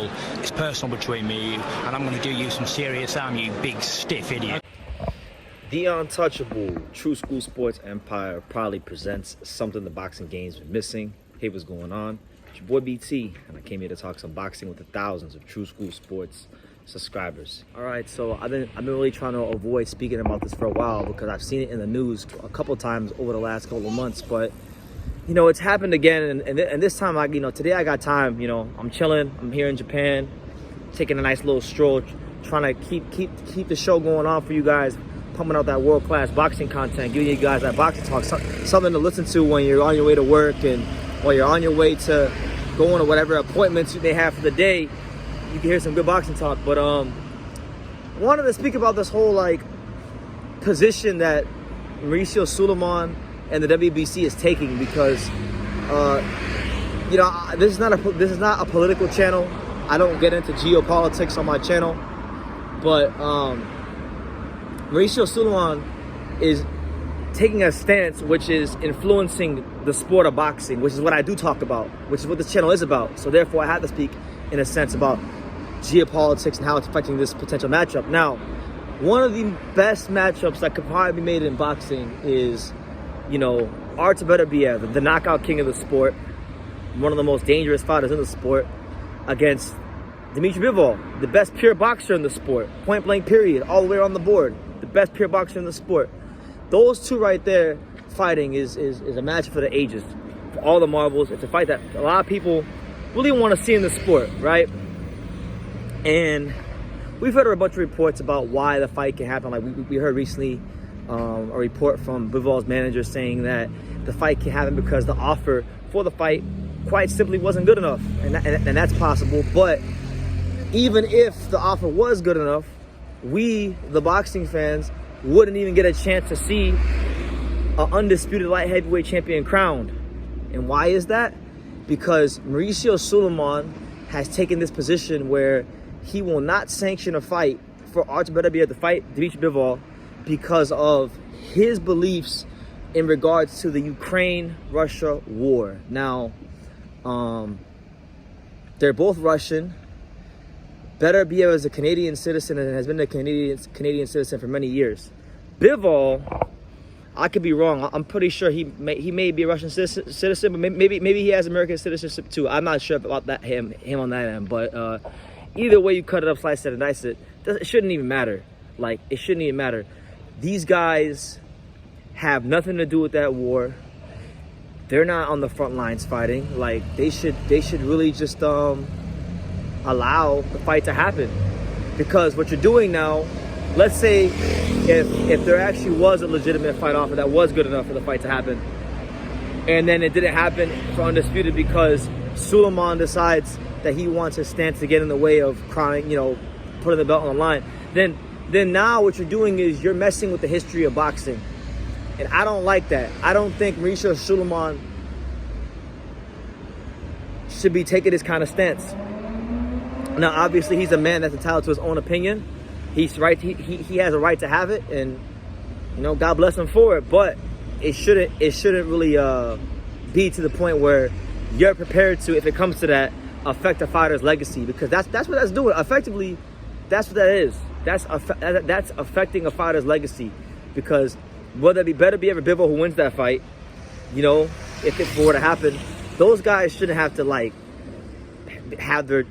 Bivol. It's personal between me and you, and I'm going to do you some serious harm, you big stiff idiot. The untouchable True School Sports Empire proudly presents something the boxing game's been missing. Hey, what's going on? It's your boy BT, and I came here to talk some boxing with the thousands of True School Sports subscribers. All right, so I've been really trying to avoid speaking about this for a while because I've seen it in the news a couple times over the last couple of months, but you know, it's happened again, and this time, like, you know, today I got time. You know, I'm chilling. I'm here in Japan, taking a nice little stroll, trying to keep the show going on for you guys, pumping out that world-class boxing content, giving you guys that boxing talk, something to listen to when you're on your way to work and while you're on your way to going to whatever appointments you may have for the day. You can hear some good boxing talk. But I wanted to speak about this whole like position that Mauricio Sulaiman and the WBC is taking, because you know, this is not a political channel. I don't get into geopolitics on my channel, but Mauricio Sulaiman is taking a stance which is influencing the sport of boxing, which is what I do talk about, which is what this channel is about. So therefore I have to speak in a sense about geopolitics and how it's affecting this potential matchup. Now, one of the best matchups that could probably be made in boxing is, you know, Artur Beterbiev, the knockout king of the sport, one of the most dangerous fighters in the sport, against Dmitry Bivol, the best pure boxer in the sport, point blank period, all the way around the board, the best pure boxer in the sport. Those two right there fighting is a match for the ages, for all the marbles. It's a fight that a lot of people really want to see in the sport, right? And we've heard a bunch of reports about why the fight can happen. Like we heard recently a report from Bivol's manager saying that the fight can happen because the offer for the fight quite simply wasn't good enough, and that's possible. But even if the offer was good enough, we, the boxing fans, wouldn't even get a chance to see an undisputed light heavyweight champion crowned. And why is that? Because Mauricio Sulaiman has taken this position where he will not sanction a fight for Artur Beterbiev to fight Dmitry Bivol because of his beliefs in regards to the Ukraine-Russia war. Now, they're both Russian. Beterbiev is a Canadian citizen and has been a Canadian citizen for many years. Bivol, I could be wrong. I'm pretty sure he may be a Russian citizen, but maybe he has American citizenship too. I'm not sure about that him on that end. But either way you cut it up, slice it, and dice it, it shouldn't even matter. Like, it shouldn't even matter. These guys have nothing to do with that war. They're not on the front lines fighting. Like, they should really just allow the fight to happen. Because what you're doing now, let's say if there actually was a legitimate fight offer that was good enough for the fight to happen, and then it didn't happen for Undisputed because Sulaiman decides that he wants his stance to get in the way of crowning, you know, putting the belt on the line, then now what you're doing is you're messing with the history of boxing. And I don't like that. I don't think Mauricio Sulaiman should be taking this kind of stance. Now, obviously, he's a man that's entitled to his own opinion. He's right. He has a right to have it, and you know, God bless him for it. But it shouldn't really be to the point where you're prepared to, if it comes to that, affect a fighter's legacy, because that's what that's doing. Effectively, that's what that is. That's affecting a fighter's legacy, because whether it be Beterbiev or Bivol who wins that fight, you know, if it were to happen, those guys shouldn't have to like have their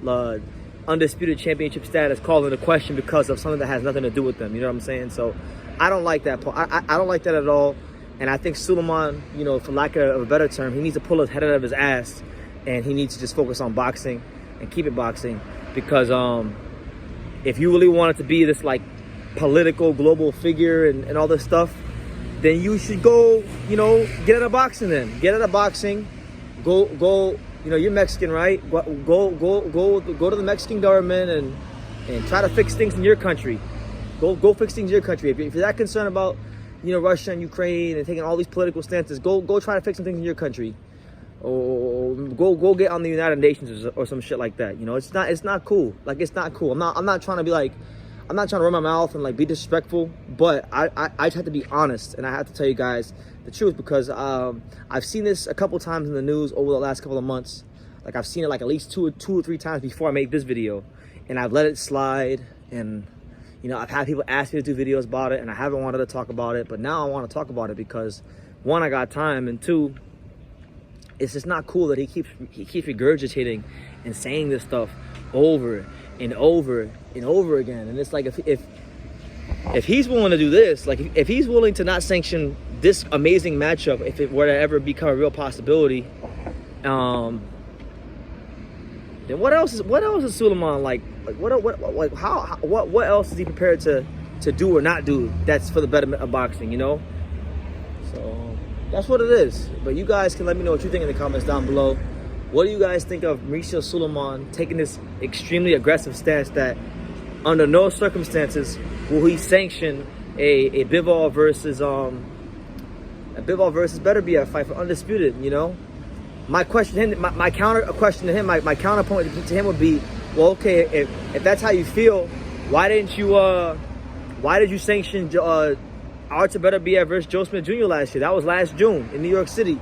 undisputed championship status called into question because of something that has nothing to do with them. You know what I'm saying? So I don't like that. I don't like that at all. And I think Sulaiman, you know, for lack of a better term, he needs to pull his head out of his ass, and he needs to just focus on boxing and keep it boxing. Because if you really want it to be this like political global figure and all this stuff, then you should go, you know, get out of boxing. Then get out of boxing. Go. You know, you're Mexican, right? Go to the Mexican government and try to fix things in your country. Go fix things in your country. If you're that concerned about, you know, Russia and Ukraine and taking all these political stances, go try to fix some things in your country. Or go get on the United Nations or some shit like that. You know, it's not cool. Like, it's not cool. I'm not trying to be like, I'm not trying to run my mouth and like be disrespectful, but I just have to be honest, and I have to tell you guys the truth, because I've seen this a couple times in the news over the last couple of months. Like, I've seen it like at least two or three times before I made this video, and I've let it slide. And you know, I've had people ask me to do videos about it, and I haven't wanted to talk about it, but now I want to talk about it because, one, I got time, and two, it's just not cool that he keeps regurgitating and saying this stuff over and over and over again. And it's like, if he's willing to do this, like if he's willing to not sanction this amazing matchup, if it were to ever become a real possibility, then what else is Sulaiman like what else is he prepared to do or not do that's for the betterment of boxing, you know? So that's what it is. But you guys can let me know what you think in the comments down below. What do you guys think of Mauricio Sulaiman taking this extremely aggressive stance that under no circumstances will he sanction a Bivol versus Beterbiev fight for Undisputed, you know? My question to him, my counter question to him, my counterpoint to him would be, well, okay, if that's how you feel, why did you sanction Artur Beterbiev versus Joe Smith Jr. last year? That was last June in New York City,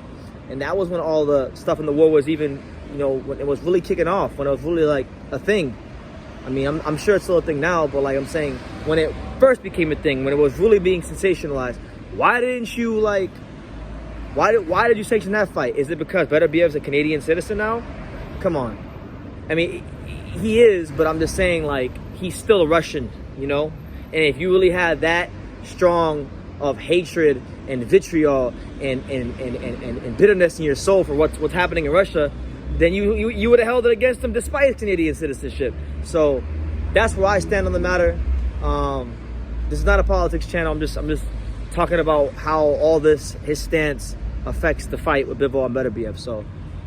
and that was when all the stuff in the war was even, you know, when it was really kicking off, when it was really like a thing. I mean, I'm sure it's still a thing now, but like I'm saying, when it first became a thing, when it was really being sensationalized, why did you sanction that fight? Is it because Beterbiev's a Canadian citizen now? Come on. I mean, he is, but I'm just saying, like, he's still a Russian, you know? And if you really had that strong of hatred and vitriol and bitterness in your soul for what's happening in Russia, then you would have held it against him despite his Canadian citizenship. So that's where I stand on the matter. This is not a politics channel. I'm just talking about how all this, his stance, affects the fight with Bivol and Beterbiev. So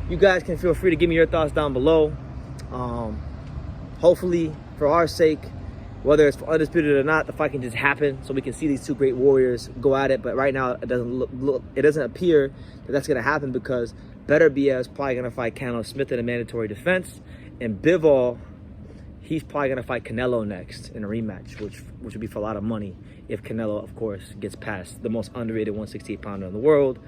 you guys can feel free to give me your thoughts down below. Hopefully, for our sake, whether it's for Undisputed or not, the fight can just happen so we can see these two great warriors go at it. But right now, it doesn't appear that that's going to happen because Beterbiev is probably going to fight Canelo Smith in a mandatory defense, and Bivol, he's probably going to fight Canelo next in a rematch, which would be for a lot of money if Canelo, of course, gets past the most underrated 168-pounder in the world,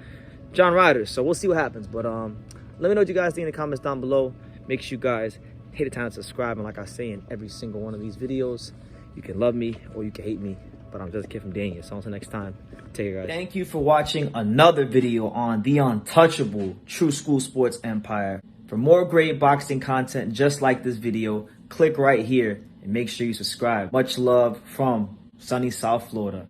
John Ryder. So we'll see what happens. But let me know what you guys think in the comments down below. Make sure you guys hit the time to subscribe. And like I say in every single one of these videos, you can love me or you can hate me, but I'm just a kid from Daniel. So until next time, take care, guys. Thank you for watching another video on the untouchable True School Sports Empire. For more great boxing content just like this video, click right here and make sure you subscribe. Much love from sunny South Florida.